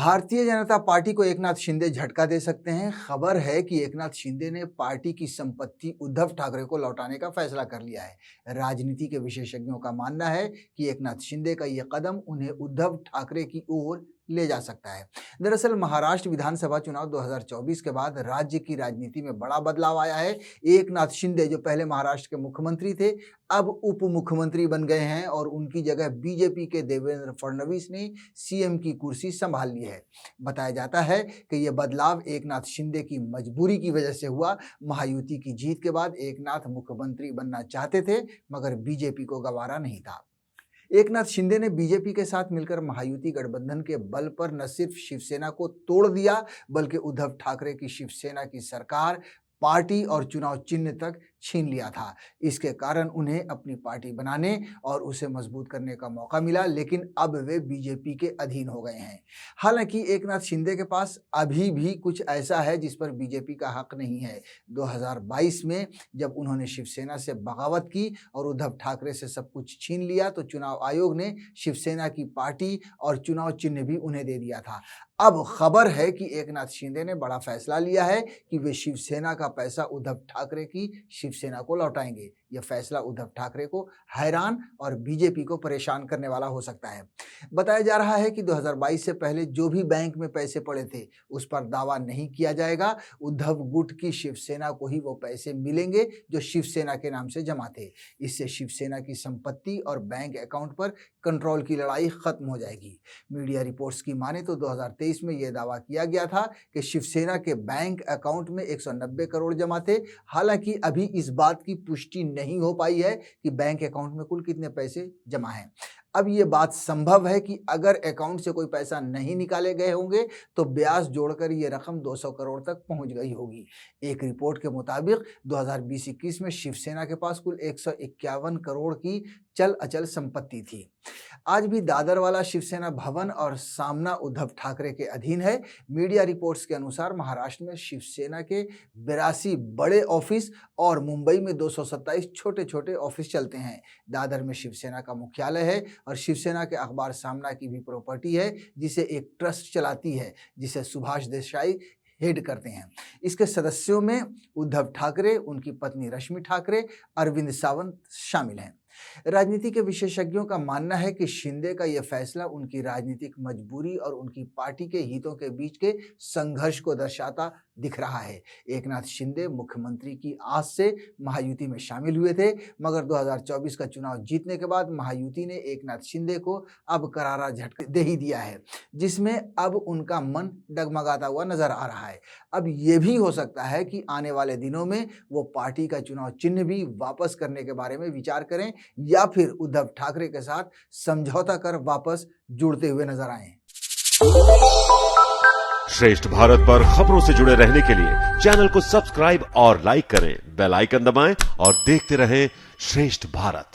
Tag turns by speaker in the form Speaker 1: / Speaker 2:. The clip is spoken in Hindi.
Speaker 1: भारतीय जनता पार्टी को एकनाथ शिंदे झटका दे सकते हैं। खबर है कि एकनाथ शिंदे ने पार्टी की संपत्ति उद्धव ठाकरे को लौटाने का फैसला कर लिया है। राजनीति के विशेषज्ञों का मानना है कि एकनाथ शिंदे का यह कदम उन्हें उद्धव ठाकरे की ओर ले जा सकता है। दरअसल महाराष्ट्र विधानसभा चुनाव 2024 के बाद राज्य की राजनीति में बड़ा बदलाव आया है। एकनाथ शिंदे जो पहले महाराष्ट्र के मुख्यमंत्री थे, अब उप मुख्यमंत्री बन गए हैं और उनकी जगह बीजेपी के देवेंद्र फडणवीस ने सीएम की कुर्सी संभाल ली है। बताया जाता है कि यह बदलाव एकनाथ शिंदे की मजबूरी की वजह से हुआ। महायुति की जीत के बाद एकनाथ मुख्यमंत्री बनना चाहते थे, मगर बीजेपी को गवारा नहीं था। एकनाथ शिंदे ने बीजेपी के साथ मिलकर महायुति गठबंधन के बल पर न सिर्फ शिवसेना को तोड़ दिया, बल्कि उद्धव ठाकरे की शिवसेना की सरकार, पार्टी और चुनाव चिन्ह तक छीन लिया था। इसके कारण उन्हें अपनी पार्टी बनाने और उसे मजबूत करने का मौका मिला, लेकिन अब वे बीजेपी के अधीन हो गए हैं। हालांकि एकनाथ शिंदे के पास अभी भी कुछ ऐसा है जिस पर बीजेपी का हक नहीं है। 2022 में जब उन्होंने शिवसेना से बगावत की और उद्धव ठाकरे से सब कुछ छीन लिया, तो चुनाव आयोग ने शिवसेना की पार्टी और चुनाव चिन्ह भी उन्हें दे दिया था। अब खबर है कि एकनाथ शिंदे ने बड़ा फैसला लिया है कि वे शिवसेना का पैसा उद्धव ठाकरे की शिवसेना को लौटाएंगे। यह फैसला उद्धव ठाकरे को हैरान और बीजेपी को परेशान करने वाला हो सकता है। बताया जा रहा है कि 2022 से पहले जो भी बैंक में पैसे पड़े थे, उस पर दावा नहीं किया जाएगा। उद्धव गुट की शिवसेना को ही वो पैसे मिलेंगे जो शिवसेना के नाम से जमा थे। इससे शिवसेना की संपत्ति और बैंक अकाउंट पर कंट्रोल की लड़ाई खत्म हो जाएगी। मीडिया रिपोर्ट्स की माने तो 2023 में यह दावा किया गया था कि शिवसेना के बैंक अकाउंट में 190 करोड़ जमा थे। हालांकि अभी इस बात की पुष्टि नहीं हो पाई है कि बैंक अकाउंट में कुल कितने पैसे जमा हैं। अब ये बात संभव है कि अगर अकाउंट से कोई पैसा नहीं निकाले गए होंगे तो ब्याज जोड़कर ये रकम 200 करोड़ तक पहुंच गई होगी। एक रिपोर्ट के मुताबिक 2020-21 में शिवसेना के पास कुल 151 करोड़ की चल अचल संपत्ति थी। आज भी दादर वाला शिवसेना भवन और सामना उद्धव ठाकरे के अधीन है। मीडिया रिपोर्ट्स के अनुसार महाराष्ट्र में शिवसेना के 82 बड़े ऑफिस और मुंबई में 227 छोटे छोटे ऑफिस चलते हैं। दादर में शिवसेना का मुख्यालय है और शिवसेना के अखबार सामना की भी प्रॉपर्टी है, जिसे एक ट्रस्ट चलाती है, जिसे सुभाष देसाई हेड करते हैं। इसके सदस्यों में उद्धव ठाकरे, उनकी पत्नी रश्मि ठाकरे, अरविंद सावंत शामिल हैं। राजनीति के विशेषज्ञों का मानना है कि शिंदे का यह फैसला उनकी राजनीतिक मजबूरी और उनकी पार्टी के हितों के बीच के संघर्ष को दर्शाता दिख रहा है। एकनाथ शिंदे मुख्यमंत्री की आस से महायुति में शामिल हुए थे, मगर 2024 का चुनाव जीतने के बाद महायुति ने एकनाथ शिंदे को अब करारा झटका दे ही दिया है, जिसमें अब उनका मन डगमगाता हुआ नजर आ रहा है। अब यह भी हो सकता है कि आने वाले दिनों में वो पार्टी का चुनाव चिन्ह भी वापस करने के बारे में विचार करें या फिर उद्धव ठाकरे के साथ समझौता कर वापस जुड़ते हुए नजर आए।
Speaker 2: श्रेष्ठ भारत पर खबरों से जुड़े रहने के लिए चैनल को सब्सक्राइब और लाइक करें, बेल आइकन दबाएं और देखते रहें श्रेष्ठ भारत।